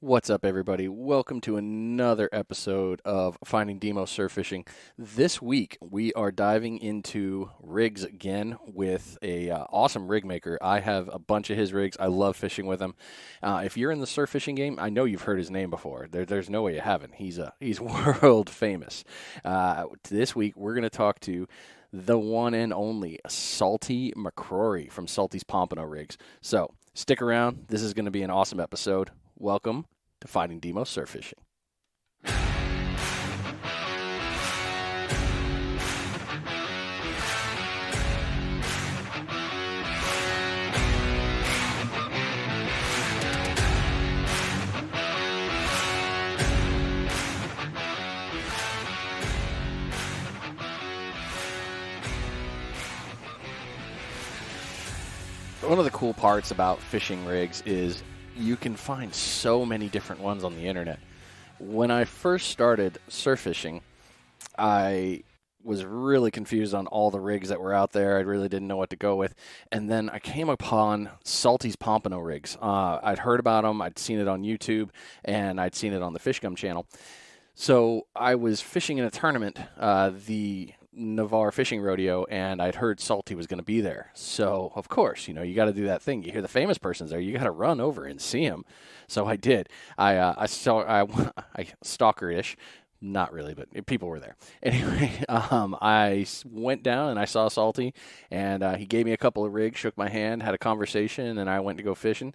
What's up, everybody? Welcome to another episode of Finding Demo Surf Fishing. This week, we are diving into rigs again with a awesome rig maker. I have a bunch of his rigs. I love fishing with him. If you're in the surf fishing game, I know you've heard his name before. There's no way you haven't. He's world famous. This week, we're going to talk to the one and only Salty McCrory from Salty's Pompano Rigs. So stick around. This is going to be an awesome episode. Welcome to Finding Demo Surf Fishing. One of the cool parts about fishing rigs is you can find so many different ones on the internet. When I first started surf fishing, I was really confused on all the rigs that were out there. I really didn't know what to go with. And then I came upon Salty's Pompano rigs. I'd heard about them, I'd seen it on YouTube, and I'd seen it on the Fish Gum channel. So I was fishing in a tournament, the Navarre Fishing Rodeo, and I'd heard Salty was going to be there. So, of course, you got to do that thing. You hear the famous person's there, you got to run over and see him. So I did. I stalker-ish. Not really, but people were there. Anyway, I went down and I saw Salty, and he gave me a couple of rigs, shook my hand, had a conversation, and I went to go fishing.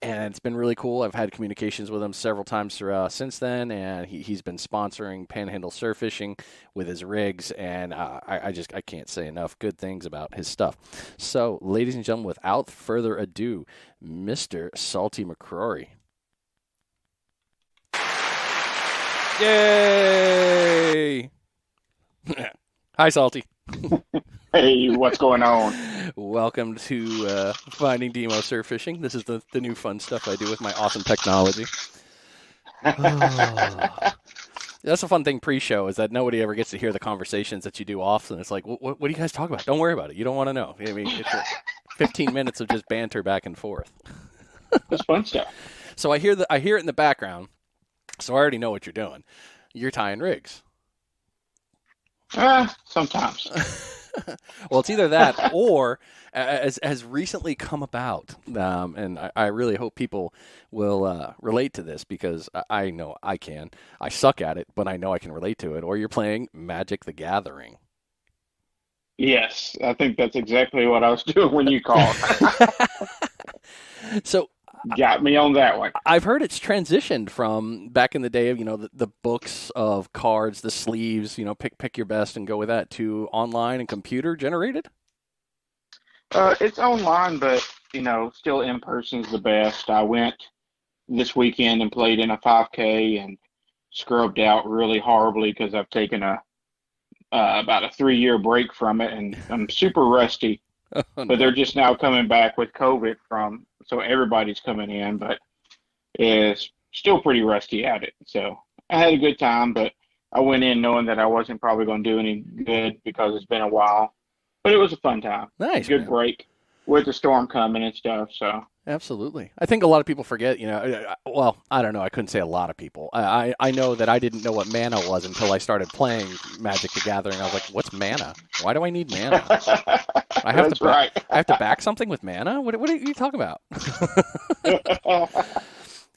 And it's been really cool. I've had communications with him several times since then, and he's been sponsoring Panhandle Surf Fishing with his rigs, and I can't say enough good things about his stuff. So, ladies and gentlemen, without further ado, Mr. Salty McCrory. Yay! Hi, Salty. Hey, what's going on? Welcome to Finding Demo Surf Fishing. This is the new fun stuff I do with my awesome technology. Oh. That's a fun thing pre-show is that nobody ever gets to hear the conversations that you do often. It's like, what do you guys talk about? Don't worry about it. You don't want to know. I mean, it's 15 minutes of just banter back and forth. It's fun stuff. So I hear it in the background, so I already know what you're doing. You're tying rigs. Sometimes. Well, it's either that or as has recently come about, and I really hope people will relate to this because I know I can. I suck at it, but I know I can relate to it. Or you're playing Magic: The Gathering. Yes, I think that's exactly what I was doing when you called. So Got me on that one. I've heard it's transitioned from back in the day of the books of cards, the sleeves, pick your best and go with that to online and computer generated. It's online, but still in person is the best. I went this weekend and played in a 5K and scrubbed out really horribly because I've taken about a 3-year break from it, and I'm super rusty. Oh, But they're no. just now coming back with COVID so everybody's coming in, but is still pretty rusty at it. So I had a good time, but I went in knowing that I wasn't probably going to do any good because it's been a while. But it was a fun time, Nice, good man. break with the storm coming and stuff. So Absolutely. I think a lot of people forget, well, I don't know. I couldn't say a lot of people. I know that I didn't know what mana was until I started playing Magic: The Gathering. I was like, what's mana? Why do I need mana? I have to that's right. I have to back something with mana? What are you talking about?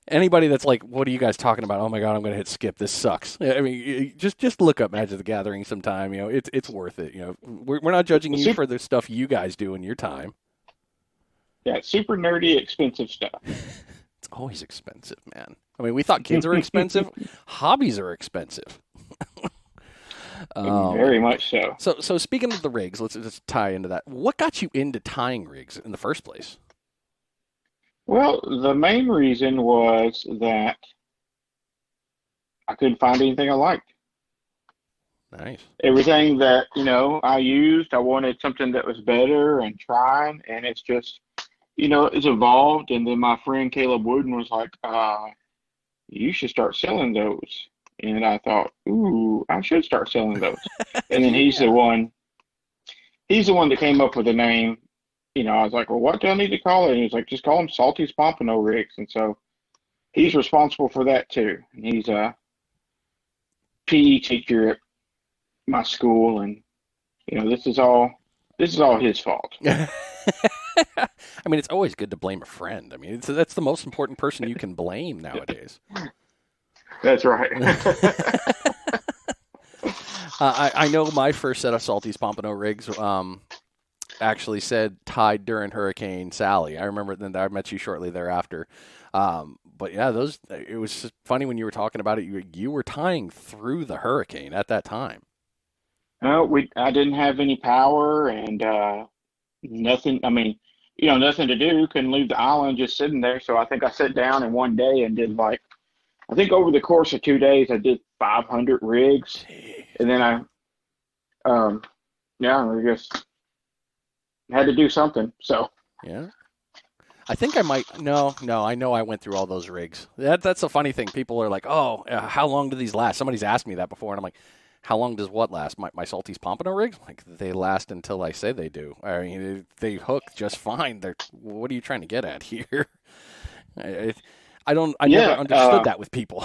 Anybody that's like, what are you guys talking about? Oh my God, I'm going to hit skip. This sucks. I mean, just look up Magic: The Gathering sometime. It's worth it. We're not judging you Super, for the stuff you guys do in your time. yeah, super nerdy, expensive stuff. It's always expensive, man. I mean, we thought kids are expensive. Hobbies are expensive. Um, Very much so. so speaking of the rigs, let's just tie into that. What got you into tying rigs in the first place? Well, the main reason was that I couldn't find anything I liked. Nice. Everything that, I used, I wanted something that was better and trying, and it's just, it's evolved. And then my friend Caleb Wooden was like, you should start selling those. And I thought, ooh, I should start selling those. And then Yeah. he's the one that came up with the name. I was like, well, what do I need to call it? And he was like, just call them Salty's Pompano rigs. And so he's responsible for that too. He's a PE teacher at my school, and this is all his fault. I mean, it's always good to blame a friend. I mean, that's the most important person you can blame nowadays. That's right. I know my first set of Salty's Pompano rigs actually said tied during Hurricane Sally. I remember then I met you shortly thereafter. But yeah, it was just funny when you were talking about it. You were tying through the hurricane at that time. No, I didn't have any power and nothing. I mean, nothing to do. Couldn't leave the island just sitting there. So I think I sat down in one day and did I think over the course of 2 days I did 500 rigs, and then we just had to do something. So Yeah. I think I might. No. I know I went through all those rigs. That's a funny thing. People are like, "Oh, how long do these last?" Somebody's asked me that before, and I'm like, "How long does what last?" My Salty's Pompano rigs? Like they last until I say they do. I mean, they hook just fine. What are you trying to get at here? I don't. I never yeah, understood that with people.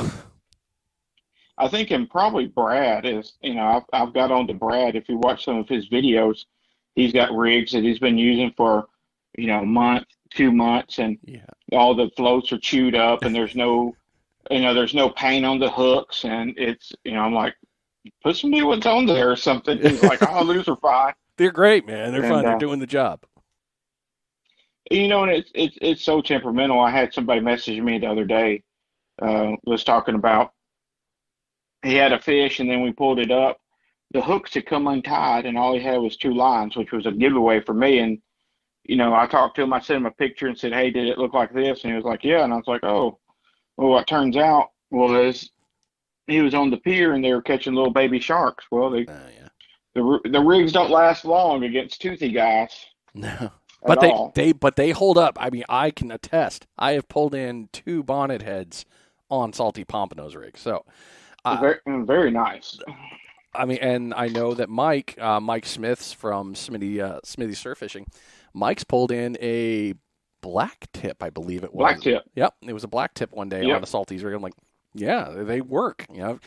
I think, and probably Brad is. I've got on to Brad. If you watch some of his videos, he's got rigs that he's been using for a month, 2 months, and Yeah. all the floats are chewed up, and there's no paint on the hooks, and I'm like, put some new ones on there or something. He's like, oh, those are fine. They're great, man. They're And fun. They're doing the job. and it's so temperamental. I had somebody message me the other day, was talking about he had a fish, and then we pulled it up. The hooks had come untied, and all he had was two lines, which was a giveaway for me. And I talked to him. I sent him a picture and said, "Hey, did it look like this?" And he was like, "Yeah." And I was like, "Oh, well, what turns out was he was on the pier and they were catching little baby sharks." Well, Yeah. the rigs don't last long against toothy guys No. at But all. they hold up. I mean, I can attest. I have pulled in 2 bonnet heads on Salty Pompano's rig. So, uh, Very, very nice. I mean, and I know that Mike Smith's from Smithy Surf Fishing, Mike's pulled in a black tip, I believe it was. Black tip. Yep, it was a black tip one day on Yep. a Salty's rig. I'm like, yeah, they work. You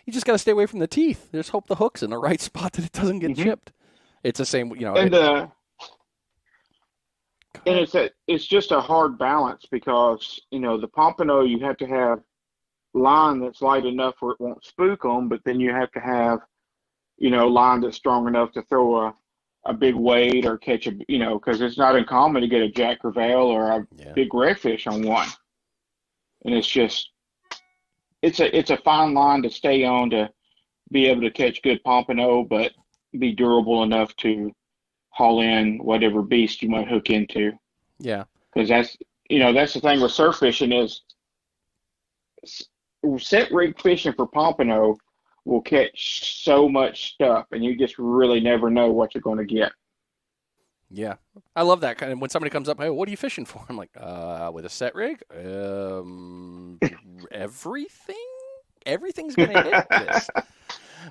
just got to stay away from the teeth. Just hope the hook's in the right spot that it doesn't get hmm chipped. It's the same, And Go and ahead. it's just a hard balance because the pompano, you have to have line that's light enough where it won't spook them, but then you have to have line that's strong enough to throw a big weight or catch because it's not uncommon to get a Jack Crevalle or a Yeah. big redfish on one, and it's a fine line to stay on to be able to catch good pompano, but be durable enough to haul in whatever beast you might hook into. Yeah. Because that's the thing with surf fishing is set rig fishing for pompano will catch so much stuff, and you just really never know what you're going to get. Yeah, I love that kind of when somebody comes up. Hey, what are you fishing for? I'm like, with a set rig, everything. Everything's gonna hit this.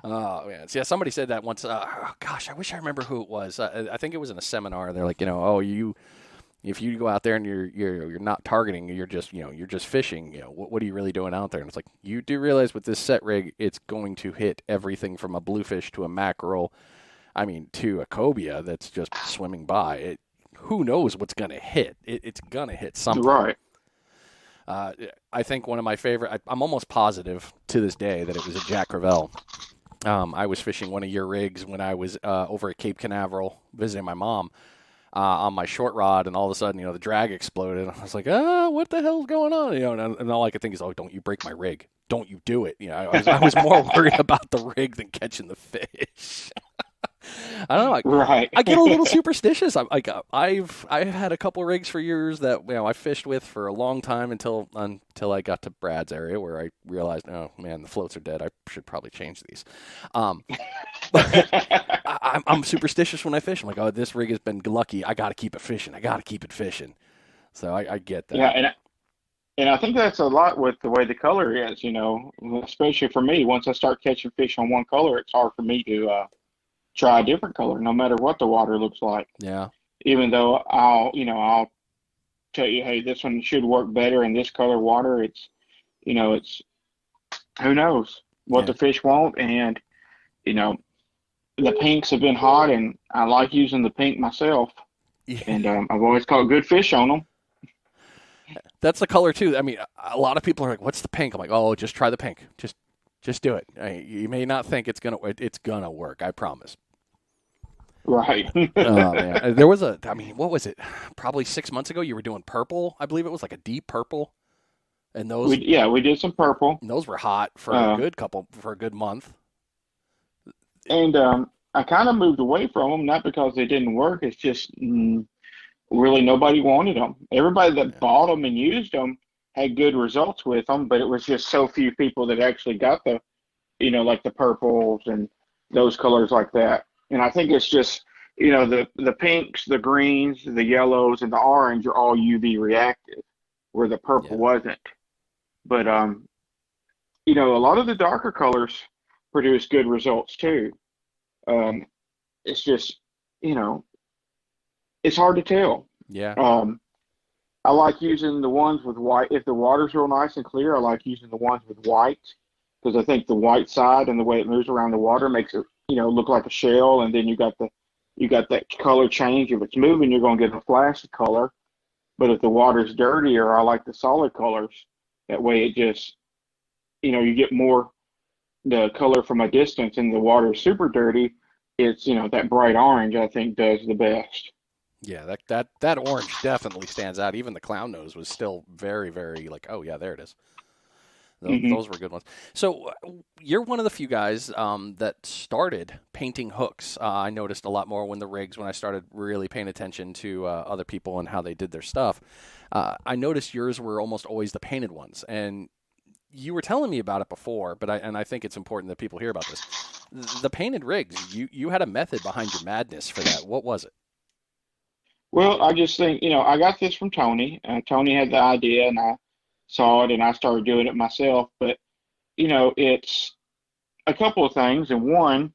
Oh man, yeah. Somebody said that once. Oh, gosh, I wish I remember who it was. I think it was in a seminar. They're like, if you go out there and you're not targeting, you're just fishing. What are you really doing out there? And it's like you do realize with this set rig, it's going to hit everything from a bluefish to a mackerel. I mean, to a cobia that's just swimming by. Who knows what's going to hit? It's going to hit something. Right. Uh, I think one of my favorite, I'm almost positive to this day that it was a Jack Crevalle. I was fishing one of your rigs when I was over at Cape Canaveral visiting my mom on my short rod, and all of a sudden, the drag exploded. I was like, what the hell's going on? And all I could think is, oh, don't you break my rig. Don't you do it. I was more worried about the rig than catching the fish. I don't know. Right. I get a little superstitious. I've had a couple rigs for years that I fished with for a long time until I got to Brad's area where I realized, oh man, the floats are dead. I should probably change these. But I'm superstitious when I fish. I'm like, oh, this rig has been lucky. I got to keep it fishing. I got to keep it fishing. So I get Yeah, that. and I think that's a lot with the way the color is. Especially for me. Once I start catching fish on one color, it's hard for me to try a different color, no matter what the water looks like. Yeah. Even though I'll tell you, hey, this one should work better in this color water. It's who knows what Yeah. the fish want, and you know the pinks have been hot, and I like using the pink myself, and I've always caught good fish on them. That's the color too. I mean, a lot of people are like, "What's the pink?" I'm like, "Oh, just try the pink. Just do it. You may not think it's gonna work. I promise." Right. Oh man, there was a. I mean, what was it? Probably 6 months ago, you were doing purple. I believe it was like a deep purple, and We did some purple. those were hot for Uh, a good month. and I kind of moved away from them, not because they didn't work. It's just really nobody wanted them. Everybody that Yeah, bought them and used them had good results with them, but it was just so few people that actually got like the purples and those colors like that. And I think it's just, the pinks, the greens, the yellows, and the orange are all UV reactive, where the purple yeah, wasn't. But a lot of the darker colors produce good results too. Um, it's just, you know, it's hard to tell. yeah, Um, I like using the ones with white. If the water's real nice and clear, I like using the ones with white because I think the white side and the way it moves around the water makes it, look like a shell. And then you got that color change. If it's moving, you're going to get a flash of color. But if the water's dirtier, I like the solid colors. That way, it just, you get more the color from a distance, and the water is super dirty. It's that bright orange. I think does the best. yeah. That orange definitely stands out. Even the clown nose was still very, very like, oh yeah, there it is. Hmm. Those were good ones. So you're one of the few guys that started painting hooks. I noticed a lot more when I started really paying attention to other people and how they did their stuff. I noticed yours were almost always the painted ones, and you were telling me about it before. But I think it's important that people hear about this. The painted rigs. You had a method behind your madness for that. What was it? Well, I just think, I got this from Tony. Tony had the idea, and I saw it, and I started doing it myself. But, it's a couple of things. And one,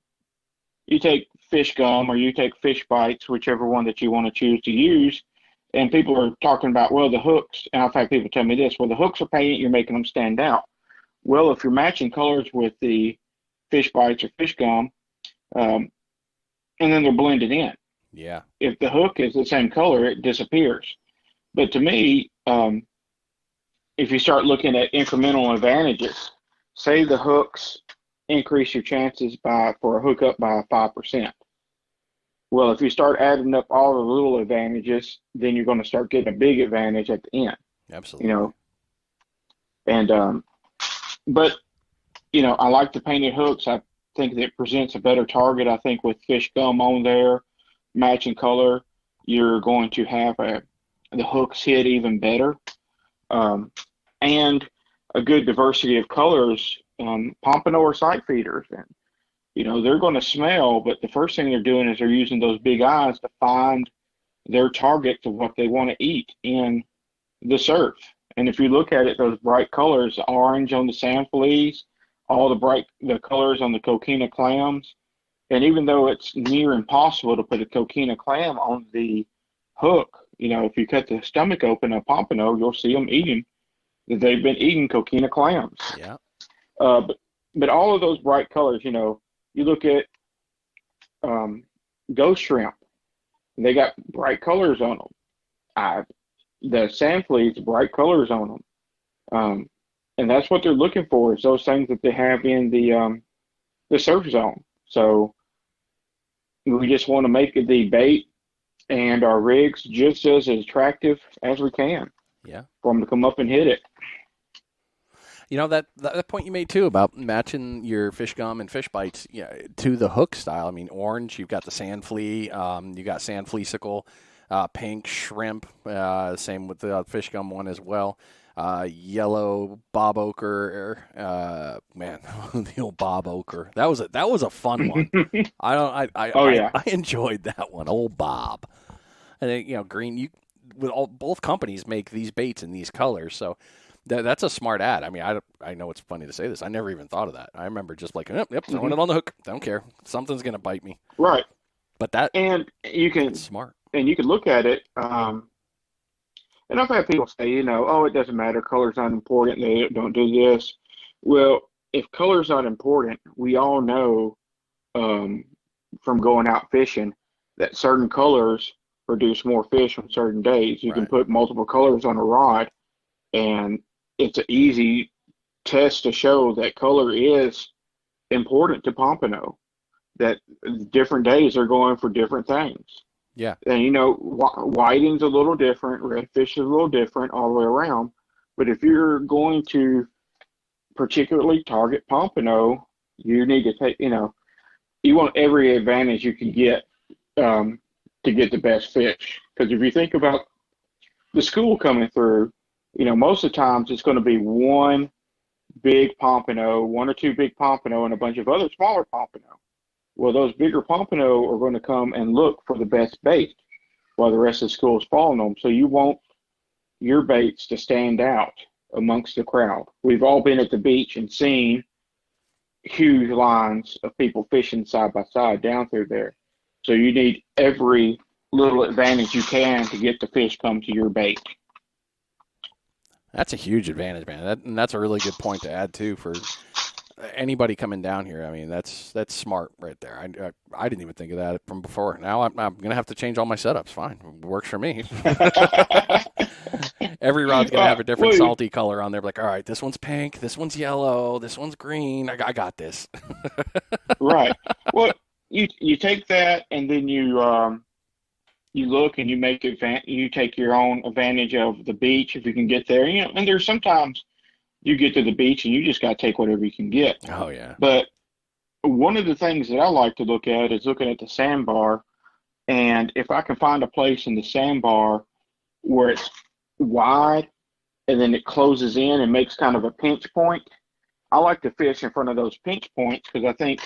you take fish gum or you take fish bites, whichever one that you want to choose to use. And people are talking about, well, the hooks. And I've had people tell me this, well, the hooks are painted, you're making them stand out. Well, if you're matching colors with the fish bites or fish gum, um, and then they're blended in. Yeah. If the hook is the same color, it disappears. But to me, if you start looking at incremental advantages, say the hooks increase your chances for a hookup by 5%. Well, if you start adding up all the little advantages, then you're going to start getting a big advantage at the end, you Absolutely. know. And but I like the painted hooks. I think that it presents a better target. I think with fish gum on there, matching color, you're going to have the hooks hit even better. Um, and a good diversity of colors, pompano or sight feeders. And, they're going to smell, but the first thing they're doing is they're using those big eyes to find their target to what they want to eat in the surf. And if you look at it, those bright colors, the orange on the sand fleas, all the colors on the coquina clams, and even though it's near impossible to put a coquina clam on the hook, if you cut the stomach open of pompano, you'll see them eating. They've been eating coquina clams. Yeah. But all of those bright colors, you look at um, ghost shrimp, they got bright colors on them. The sand fleas, bright colors on them. And that's what they're looking for is those things that they have in the surf zone. So we just want to make the bait and our rigs just as attractive as we can Yeah. for them to come up and hit it. That point you made too about matching your fish gum and fish bites, to the hook style. I mean, orange, you've got the sand flea, you got sand fleasicle, pink shrimp, same with the fish gum one as well. Yellow bob ochre, man, the old bob ochre. That was a fun one. I don't, Oh yeah. I enjoyed that one, old Bob. And then, green. Both companies make these baits in these colors, so that's a smart ad. I mean, I know it's funny to say this. I never even thought of that. I remember just like, yep, throwing Hmm. it on the hook. Don't care. Something's gonna bite me. Right. But And you that's can smart. and you can look at it. And I've had people say, oh, it doesn't matter, color's not important, they don't do this. Well, if color's not important, we all know um, from going out fishing that certain colors produce more fish on certain days. You can Right. put multiple colors on a rod, and it's an easy test to show that color is important to pompano, that different days are going for different things. Yeah. And whiting's a little different, redfish is a little different all the way around. But if you're going to particularly target pompano, you need to take, you want every advantage you can get to get the best fish. Because if you think about the school coming through, most of the times it's going to be one big pompano, one or two big pompano, and a bunch of other smaller pompano. Well, those bigger pompano are going to come and look for the best bait while the rest of the school is following them. So you want your baits to stand out amongst the crowd. We've all been at the beach and seen huge lines of people fishing side by side down through there. So you need every little advantage you can to get the fish come to your bait. That's a huge advantage, man. And that's a really good point to add too for anybody coming down here. I mean, that's smart right there. I didn't even think of that from before. Now I'm gonna have to change all my setups. Fine, works for me. Every rod's gonna have a different salty color on there. Like, all right, this one's pink, this one's yellow, this one's green. I got this. Right. Well, you take that and then you look and you take your own advantage of the beach if you can get there. And there's sometimes you get to the beach and you just got to take whatever you can get. Oh yeah. But one of the things that I like to look at is looking at the sandbar, and if I can find a place in the sandbar where it's wide and then it closes in and makes kind of a pinch point, I like to fish in front of those pinch points because I think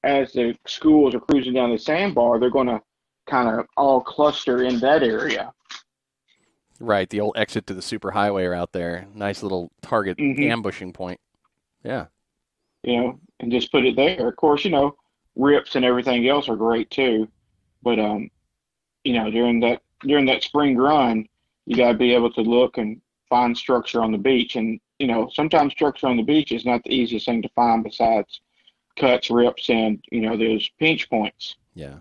as the schools are cruising down the sandbar, they're going to kind of all cluster in that area. Right, the old exit to the superhighway out there. Nice little target ambushing point. Yeah. And just put it there. Of course, rips and everything else are great too. But during that spring run, you got to be able to look and find structure on the beach. And sometimes structure on the beach is not the easiest thing to find besides cuts, rips, and those pinch points. Yeah.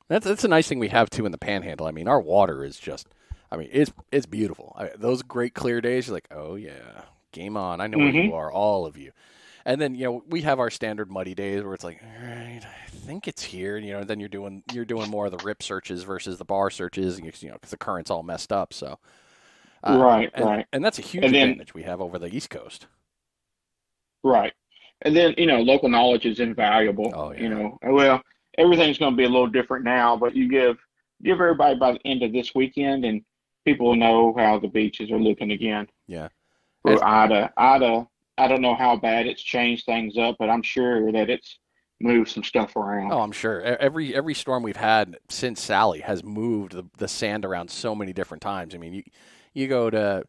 That's a nice thing we have too in the Panhandle. I mean, our water is just, it's beautiful. Those great clear days, you're like, oh yeah, game on. I know where you are, all of you. And then we have our standard muddy days where it's like, all right, I think it's here. And then you're doing more of the rip searches versus the bar searches, because the current's all messed up. So right. And that's a huge advantage we have over the East Coast. Right. And then local knowledge is invaluable. Oh yeah. Well, everything's going to be a little different now, but you give everybody by the end of this weekend, and people will know how the beaches are looking again. Yeah. For Ida, I don't know how bad it's changed things up, but I'm sure that it's moved some stuff around. Oh, I'm sure. Every storm we've had since Sally has moved the sand around so many different times. I mean, you go to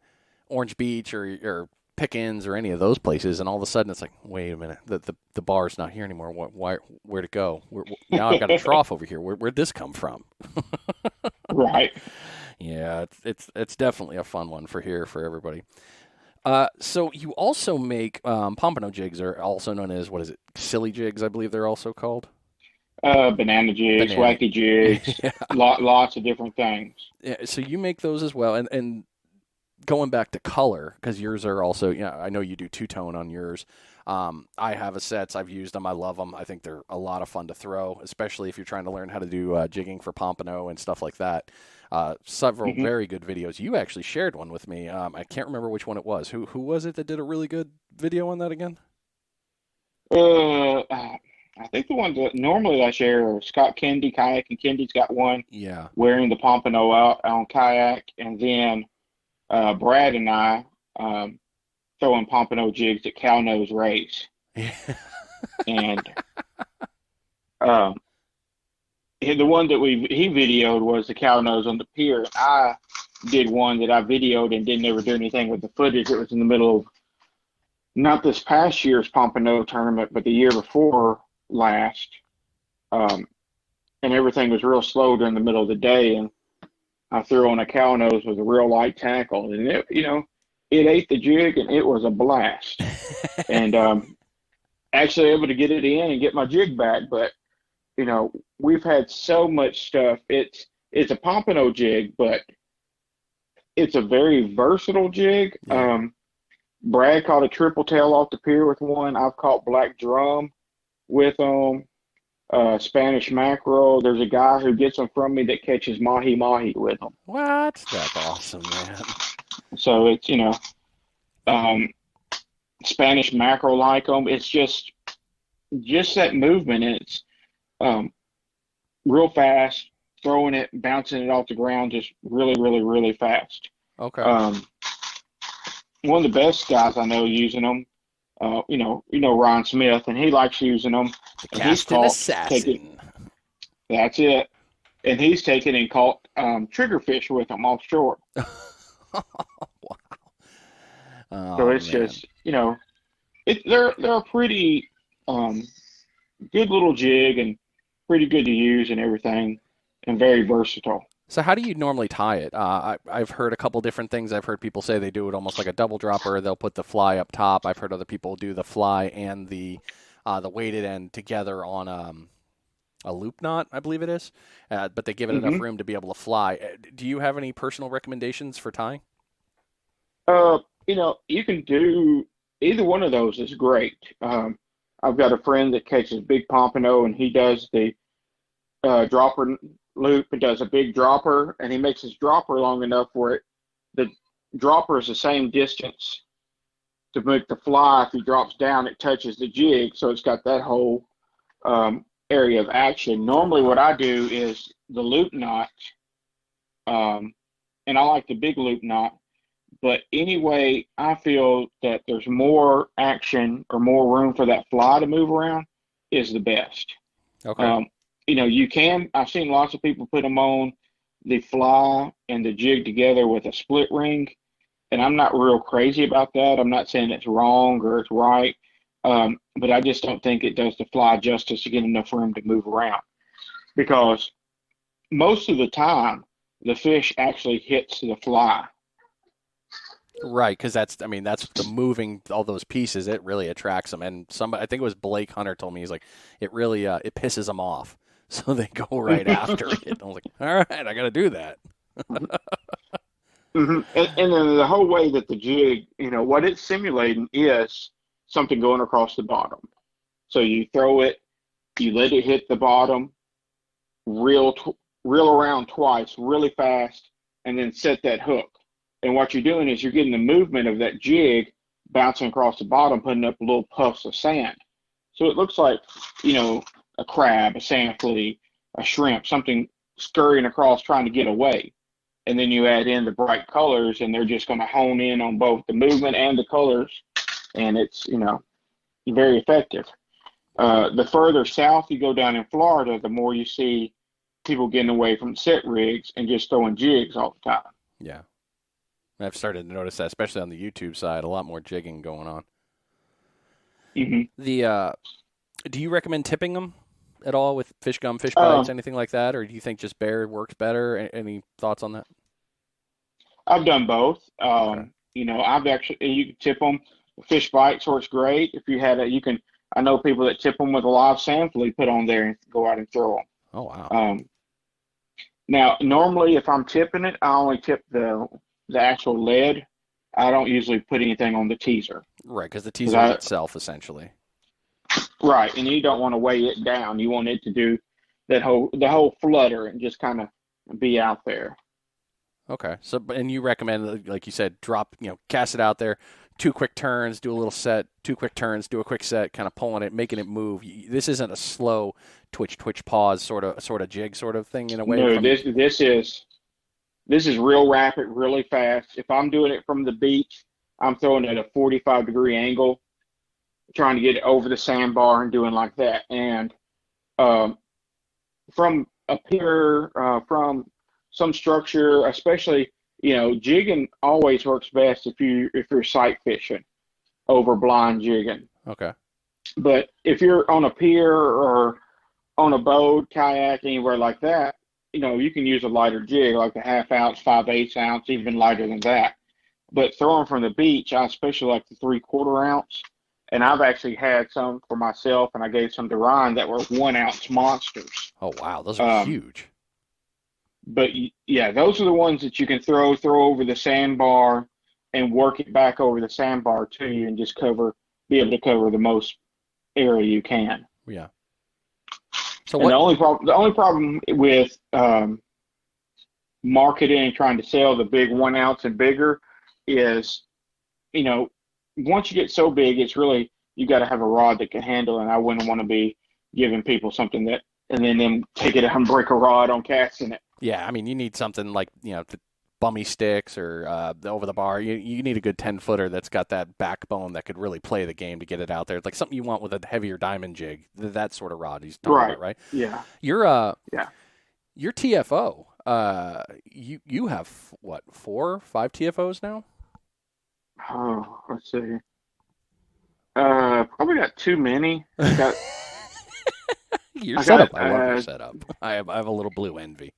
Orange Beach or Pickens or any of those places, and all of a sudden it's like, wait a minute, the bar's not here anymore. Where'd it go? Now I've got a trough over here. Where'd this come from? Right. Yeah, it's definitely a fun one for everybody. So you also make pompano jigs, are also known as, what is it, silly jigs, I believe they're also called? Banana jigs, wacky jigs, yeah. Lots of different things. Yeah, so you make those as well, and going back to color, because yours are also, I know you do two-tone on yours. I have a sets. I've used them. I love them. I think they're a lot of fun to throw, especially if you're trying to learn how to do jigging for pompano and stuff like that. Several very good videos. You actually shared one with me. I can't remember which one it was. Who was it that did a really good video on that again? I think the ones that normally I share are Scott Kendi, Kayak, and Kendi's got one. Yeah. Wearing the pompano out on kayak, and then Brad and I throwing pompano jigs at cow nose race. And the one that he videoed was the cow nose on the pier. I did one that I videoed and didn't ever do anything with the footage. It was in the middle of not this past year's pompano tournament, but the year before last. And everything was real slow during the middle of the day. And I threw on a cow nose with a real light tackle, and it ate the jig, and it was a blast. And actually able to get it in and get my jig back. But we've had so much stuff. It's a Pompano jig, but it's a very versatile jig. Yeah. Brad caught a triple tail off the pier with one. I've caught black drum with them. Spanish mackerel. There's a guy who gets them from me that catches mahi mahi with them. What? That's awesome, man. So it's um, Spanish mackerel like them. It's just that movement, and it's um, real fast, throwing it, bouncing it off the ground, just really, really, really fast. Okay. One of the best guys I know using them, Ryan Smith, and he likes using them. The And he's casting taking, assassin. that's it. And he's taken and caught triggerfish with them offshore. Wow. So Oh it's man. just, they're a pretty good little jig and pretty good to use and everything, and very versatile. So how do you normally tie it? I've heard a couple different things. I've heard people say they do it almost like a double dropper. They'll put the fly up top. I've heard other people do the fly and the weighted end together on a loop knot, I believe it is. But they give it enough hmm room to be able to fly. Do you have any personal recommendations for tying? You can do either one of those is great. I've got a friend that catches big pompano, and he does the dropper loop and does a big dropper, and he makes his dropper long enough where the dropper is the same distance to make the fly. If he drops down, it touches the jig, so it's got that whole area of action. Oh Normally, what wow. I do is the loop knot, um, and I like the big loop knot. But anyway, I feel that there's more action or more room for that fly to move around is the best. Okay. Um, I've seen lots of people put them on the fly and the jig together with a split ring, and I'm not real crazy about that. I'm not saying it's wrong or it's right, but I just don't think it does the fly justice to get enough room to move around, because most of the time the fish actually hits the fly. Right, because that's the moving all those pieces. It really attracts them, and I think it was Blake Hunter told me he's like, it really it pisses them off, so they go right after it. I was like, all right, I got to do that. And then the whole way that the jig, what it's simulating is something going across the bottom. So you throw it, you let it hit the bottom, reel, reel around twice really fast, and then set that hook. And what you're doing is you're getting the movement of that jig bouncing across the bottom, putting up little puffs of sand. So it looks like, a crab, a sand flea, a shrimp, something scurrying across trying to get away. And then you add in the bright colors, and they're just going to hone in on both the movement and the colors. And it's, very effective. The further south you go down in Florida, the more you see people getting away from set rigs and just throwing jigs all the time. Yeah, I've started to notice that, especially on the YouTube side, a lot more jigging going on. hmm The Do you recommend tipping them at all with fish gum, fish bites, Um, anything like that, or do you think just bare works better? Any thoughts on that? I've done both. Okay. I've actually, you can tip them. Fish bites works great. If you had I know people that tip them with a live sand flea put on there and go out and throw Oh wow. them. Now, normally if I'm tipping it, I only tip the actual lead. I don't usually put anything on the teaser. Right, because the 'Cause teaser is itself essentially. right, and you don't want to weigh it down. You want it to do the whole flutter and just kind of be out there. Okay. And you recommend, like you said, drop, cast it out there, two quick turns, do a little set, two quick turns, do a quick set, kind of pulling it, making it move. This isn't a slow twitch, pause sort of jig sort of thing in a way No, from. this is real rapid, really fast. If I'm doing it from the beach, I'm throwing at a 45-degree angle, trying to get it over the sandbar and doing like that. And um, from a pier, from some structure, especially, jigging always works best if you're sight fishing over blind jigging. Okay. But if you're on a pier or on a boat, kayak, anywhere like that, you can use a lighter jig, like a half ounce, 5/8 ounce, even lighter than that. But throwing from the beach, I especially like the 3/4 ounce. And I've actually had some for myself, and I gave some to Ryan that were 1 ounce monsters. Oh, wow. Those are Um, huge. but yeah, those are the ones that you can throw over the sandbar and work it back over the sandbar to you, and just be able to cover the most area you can. Yeah. So And what? the only problem with marketing and trying to sell the big 1 ounce and bigger is, you know, once you get so big, it's really, you got to have a rod that can handle it. And I wouldn't want to be giving people something that, and then them take it out and break a rod on casting it. Yeah, I mean, you need something like, the bummy sticks or over the bar. You need a good 10-footer that's got that backbone that could really play the game to get it out there. It's like something you want with a heavier diamond jig, that sort of rod he's talking about, right? Yeah. Your Yeah. TFO, you have what, 4, 5 TFOs now? Oh, let's see. Probably got too many. Your I setup, got, I love your setup. I have a little blue envy.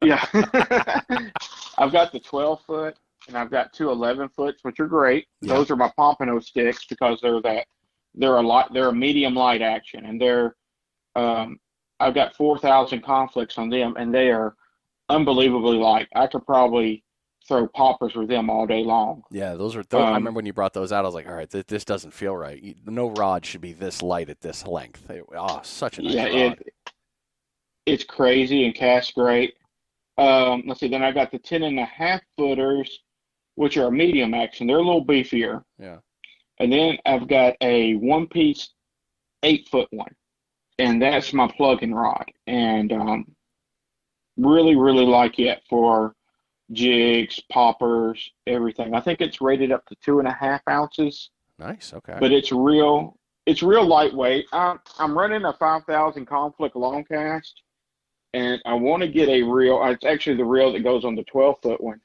yeah. I've got the 12-foot, and I've got two 11-foots, which are great. Yeah. Those are my Pompano sticks because they're a medium light action, and I've got 4,000 conflicts on them, and they are unbelievably light. I could probably throw poppers with them all day long. Yeah, those. I remember when you brought those out, I was like, all right, this doesn't feel right. No rod should be this light at this length. Such a nice rod. It's crazy and casts great. Let's see. Then I got the 10.5-footers, which are a medium action. They're a little beefier. Yeah. And then I've got a one-piece 8-foot one, and that's my plug-in rod. And really, really like it for jigs, poppers, everything. I think it's rated up to 2.5 ounces. Nice. Okay. But it's real lightweight. I'm running a 5,000 conflict long cast, and I want to get a reel. It's actually the reel that goes on the 12-foot one,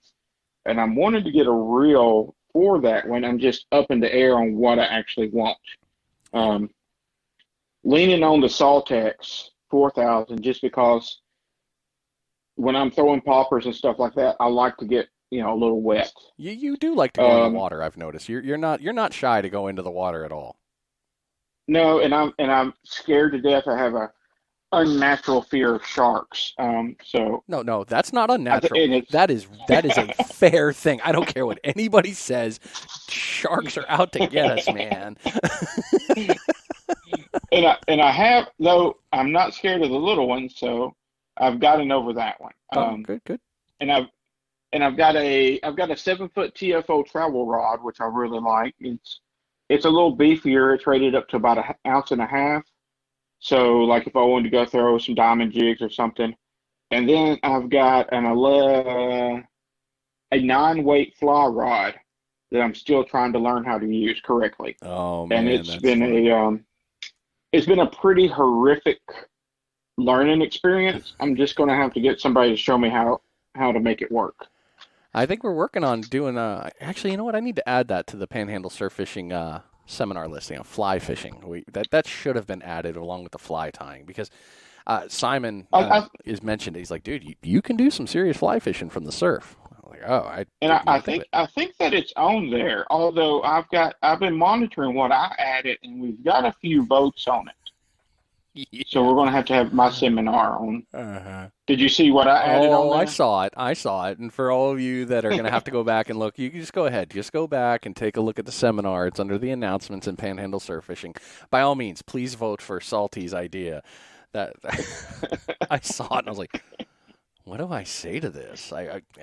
and I'm wanting to get a reel for that one. I'm just up in the air on what I actually want. Leaning on the Saltex 4,000 just because when I'm throwing poppers and stuff like that, I like to get a little wet. You do like to go in the water. I've noticed you're not shy to go into the water at all. No, and I'm scared to death. I have a unnatural fear of sharks. So no, that's not unnatural. That is a fair thing. I don't care what anybody says. Sharks are out to get us, man. and I have, though I'm not scared of the little ones, so I've gotten over that one. Good. And I've got a 7-foot TFO travel rod, which I really like. It's a little beefier. It's rated up to about 1.5 ounces. So, like if I wanted to go throw some diamond jigs or something. And then I've got a 9-weight fly rod that I'm still trying to learn how to use correctly. Oh man, and it's been a pretty horrific learning experience. I'm just going to have to get somebody to show me how to make it work. I think we're working on doing actually, you know what? I need to add that to the Panhandle Surf Fishing seminar listing on fly fishing. That should have been added along with the fly tying because Simon is mentioned. He's like, dude, you can do some serious fly fishing from the surf. I'm like, I think that it's on there. Although I've been monitoring what I added, and we've got a few votes on it. Yeah. So we're going to have my seminar on. Uh-huh. Did you see what I added on there? I saw it. And for all of you that are going to have to go back and look, you can just go ahead. Just go back and take a look at the seminar. It's under the announcements in Panhandle Surf Fishing. By all means, please vote for Salty's idea. That I saw it and I was like, what do I say to this?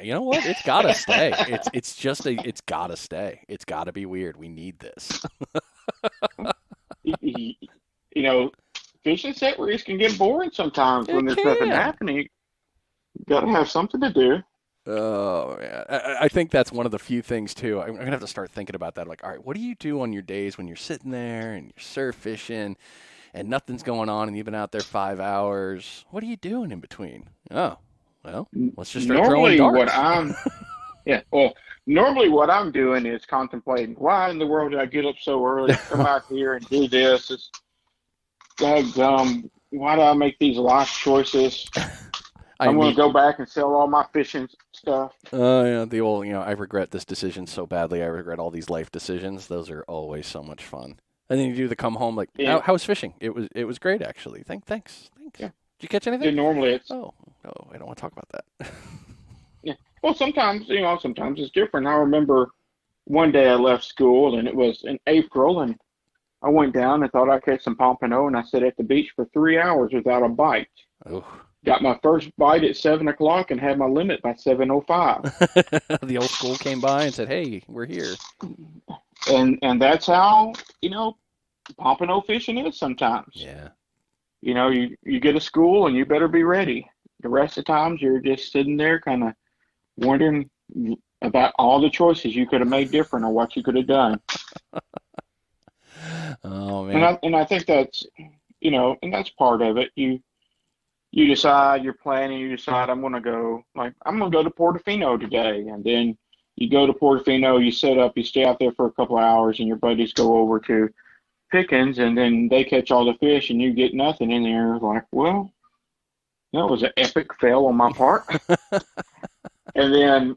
You know what? It's got to stay. It's got to stay. It's got to be weird. We need this. Fishing set race can get boring sometimes when there's nothing happening. You got to have something to do. Oh, man. I think that's one of the few things, too. I'm going to have to start thinking about that. Like, all right, what do you do on your days when you're sitting there and you're surf fishing and nothing's going on and you've been out there 5 hours? What are you doing in between? Oh, well, let's just start throwing darts. Normally what I'm doing is contemplating, why in the world did I get up so early to come out here and do this? It's why do I make these life choices? I I'm going to immediately. go back and sell all my fishing stuff. Yeah, the old, I regret this decision so badly. I regret all these life decisions. Those are always so much fun. And then you do the come home like, Yeah, how was fishing? It was great actually. Thanks. yeah. Did you catch anything? Yeah, normally it's Oh, no, I don't want to talk about that. yeah. Well, sometimes sometimes it's different. I remember one day I left school and it was in April, and I went down and thought I'd catch some pompano, and I sat at the beach for 3 hours without a bite. Oh, Got my first bite at 7 o'clock and had my limit by 7:05. the old school came by and said, "Hey, we're here." And that's how pompano fishing is sometimes. Yeah. You get a school and you better be ready. The rest of the times you're just sitting there kind of wondering about all the choices you could have made different or what you could have done. Oh And man. I think that's and that's part of it. You decide, you're planning, you decide I'm gonna go to Portofino today, and then you go to Portofino, you set up, you stay out there for a couple of hours, and your buddies go over to Pickens, and then they catch all the fish, and you get nothing in there. Like, well, that was an epic fail on my part. And then,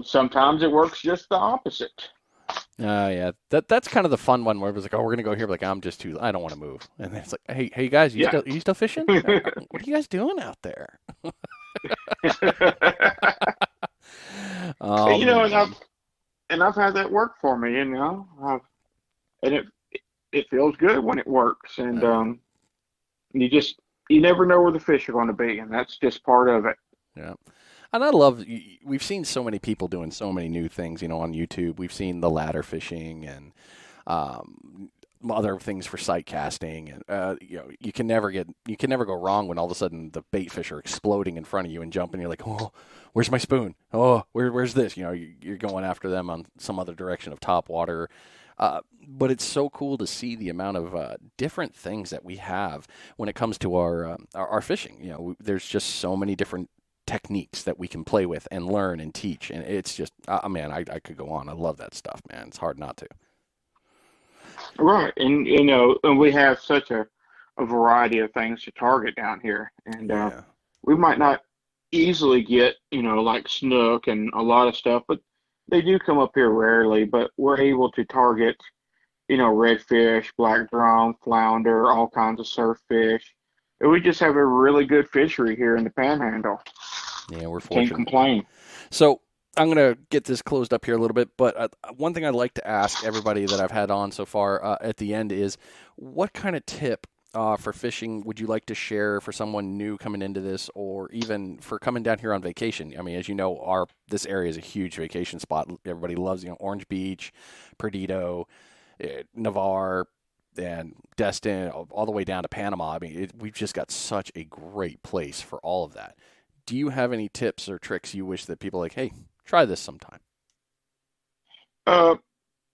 sometimes it works just the opposite. Yeah. That's kind of the fun one where it was like, oh, we're gonna go here, but like I don't want to move. And then it's like, hey guys, Yeah. you still fishing? What are you guys doing out there? Oh And, man. and I've had that work for me, and it feels good when it works. And Oh, you just you never know where the fish are going to be, and that's just part of it. yeah. And I love, we've seen so many people doing so many new things, on YouTube. We've seen the ladder fishing and other things for sight casting. And, you can never go wrong when all of a sudden the bait fish are exploding in front of you and jumping. You're like, oh, where's my spoon? Oh, where's this? You're going after them on some other direction of top water. But it's so cool to see the amount of different things that we have when it comes to our fishing. There's just so many different techniques that we can play with and learn and teach. And it's just, man, I could go on. I love that stuff, man. It's hard not to. Right, and and we have such a variety of things to target down here, and Yeah. we might not easily get like snook and a lot of stuff, but they do come up here rarely. But we're able to target redfish, black drum, flounder, all kinds of surf fish. And we just have a really good fishery here in the Panhandle. Yeah, we're Can't fortunate. complain. So I'm going to get this closed up here a little bit, but one thing I'd like to ask everybody that I've had on so far at the end is what kind of tip for fishing would you like to share for someone new coming into this, or even for coming down here on vacation? I mean, as you know, this area is a huge vacation spot. Everybody loves, Orange Beach, Perdido, Navarre, and Destin, all the way down to Panama. I mean, we've just got such a great place for all of that. Do you have any tips or tricks you wish that people like, hey, try this sometime? Uh,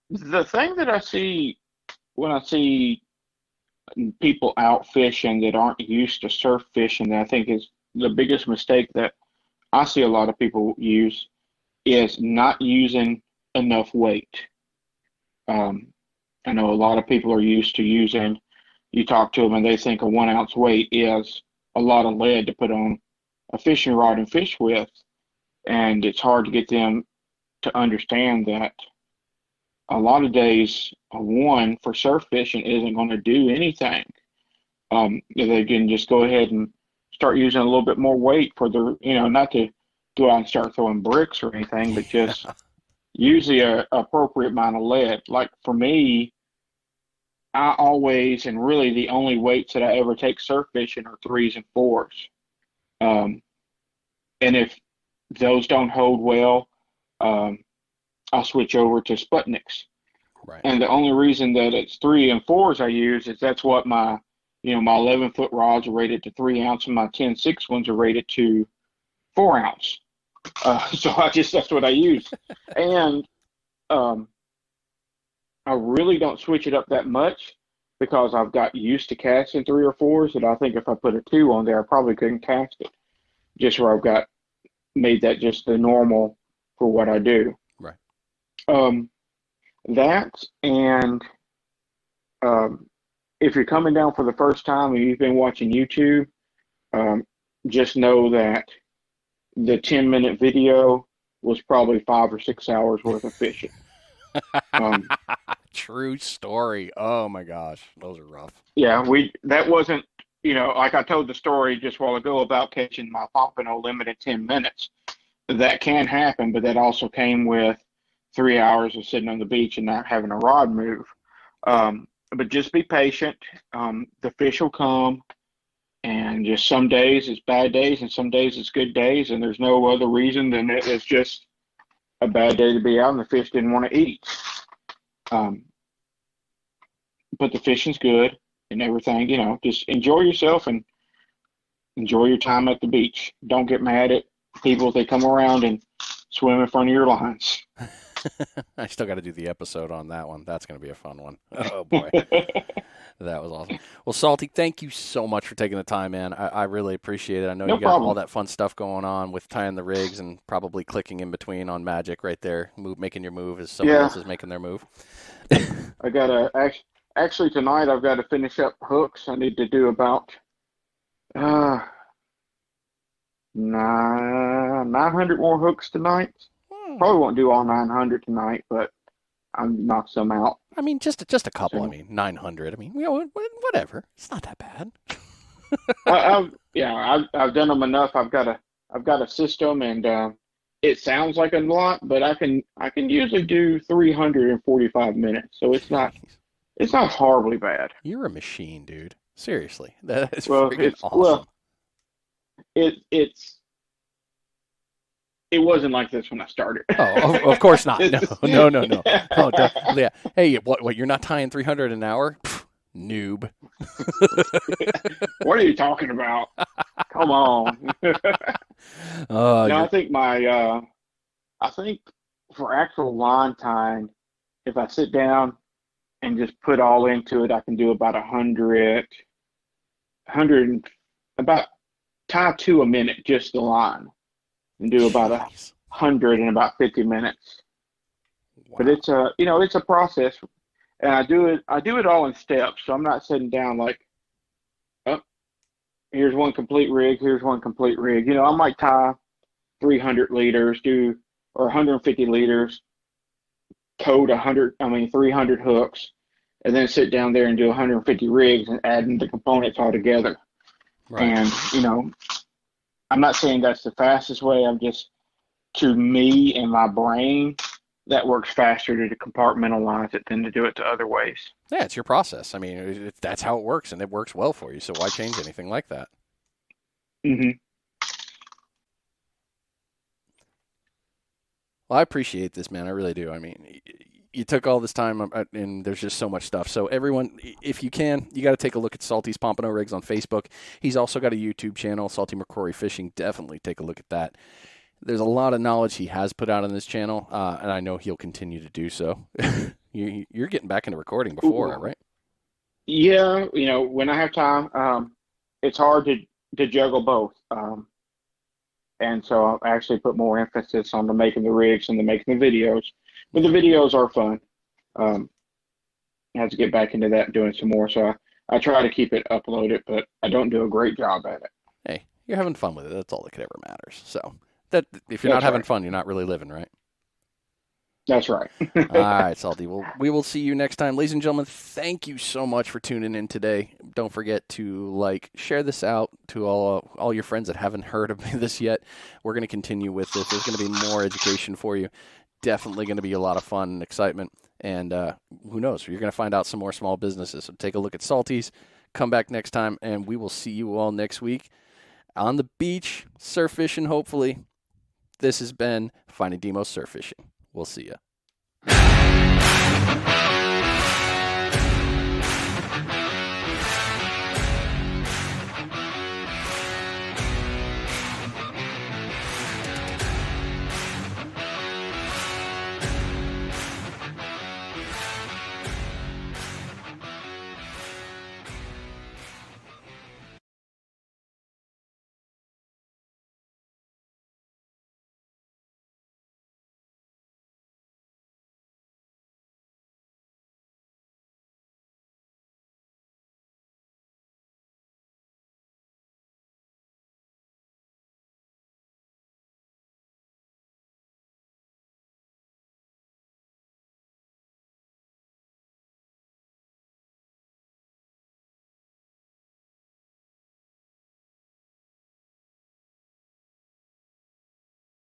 the thing that I see when I see people out fishing that aren't used to surf fishing, that I think is the biggest mistake that I see a lot of people use is not using enough weight. Um, I know a lot of people are used to using, you talk to them and they think a 1 ounce weight is a lot of lead to put on a fishing rod and fish with. And it's hard to get them to understand that a lot of days, a one for surf fishing isn't going to do anything. They can just go ahead and start using a little bit more weight for the, not to go out and start throwing bricks or anything, but just use the appropriate amount of lead. Like for me, I always, and really the only weights that I ever take surf fishing are threes and fours. Um, and if those don't hold well, um, I'll switch over to Sputniks. Right. And the only reason that it's three and fours I use is that's what my 11-foot rods are rated to 3 ounce, and my 10-6 ones are rated to 4 ounce. So that's what I use. And um, I really don't switch it up that much because I've got used to casting three or fours that I think if I put a two on there, I probably couldn't cast it. Just where I've got made that just the normal for what I do. Right. Um, that and um, if you're coming down for the first time and you've been watching YouTube, um, just know that the 10-minute video was probably 5 or 6 hours worth of fishing. Um, True story. Oh my gosh, those are rough. yeah, that wasn't, like I told the story just a while ago about catching my pompano limit at 10 minutes. That can happen, but that also came with 3 hours of sitting on the beach and not having a rod move. Yeah. But just be patient. The fish will come, and just some days it's bad days, and some days it's good days, and there's no other reason than it's just a bad day to be out, and the fish didn't want to eat. Um, but the fishing's good and everything. Just enjoy yourself and enjoy your time at the beach. Don't get mad at people if they come around and swim in front of your lines. I still got to do the episode on that one. That's going to be a fun one. Oh boy. That was awesome. Well, Salty, thank you so much for taking the time, man. I really appreciate it. I know No you got all problem. that fun stuff going on with tying the rigs and probably clicking in between on Magic right there, making your move as somebody Yeah, else is making their move. I gotta actually tonight I've got to finish up hooks. I need to do about uh 900 more hooks tonight. Hmm. Probably won't do all 900 tonight, but I'll knock some out. I mean, just a couple. I So mean, 900. I mean, whatever. It's not that bad. I've done them enough. I've got a system, and it sounds like a lot, but I can usually do 345 minutes, so it's not horribly bad. You're a machine, dude. Seriously, that is Well, freaking awesome. it's it wasn't like this when I started. Oh, of course not. No, It's- no, no, no. Oh, yeah. Hey, what? You're not tying 300 an hour? Pff, noob. What are you talking about? Come on. Oh, No, you're I think for actual line time, if I sit down and just put all into it, I can do about 100, about tie two a minute, just the line, and do about a jeez. 100 in about 50 minutes. But Wow. it's a process, and I do it all in steps. So I'm not sitting down like, oh, here's one complete rig, here's one complete rig. I might tie 300 liters, or 150 liters, code 300 hooks, and then sit down there and do 150 rigs and adding the components all together. Right. And I'm not saying that's the fastest way. I'm just, to me and my brain, that works faster to compartmentalize it than to do it to other ways. Yeah, it's your process. I mean, that's how it works, and it works well for you. So why change anything like that? Hmm. Well, I appreciate this, man. I really do. I mean, you took all this time, and there's just so much stuff. So everyone, if you can, you got to take a look at Salty's Pompano Rigs on Facebook. He's also got a YouTube channel, Salty McCrory Fishing. Definitely take a look at that. There's a lot of knowledge he has put out on this channel, and I know he'll continue to do so. You're getting back into recording before, right? Yeah, when I have time, it's hard to juggle both. And so I actually put more emphasis on the making the rigs and the making the videos. But the Yeah. videos are fun. Um, I have to get back into that and doing some more. So I try to keep it uploaded, but I don't do a great job at it. Hey, you're having fun with it. That's all that could ever matters. So that if you're not That's having right. fun, you're not really living, right? That's right. All right, Salty. Well, we will see you next time. Ladies and gentlemen, thank you so much for tuning in today. Don't forget to share this out to all your friends that haven't heard of this yet. We're going to continue with this. There's going to be more education for you. Definitely going to be a lot of fun and excitement. And who knows? You're going to find out some more small businesses. So take a look at Salty's. Come back next time, and we will see you all next week on the beach, surf fishing, hopefully. This has been Finding Demo Surf Fishing. We'll see you.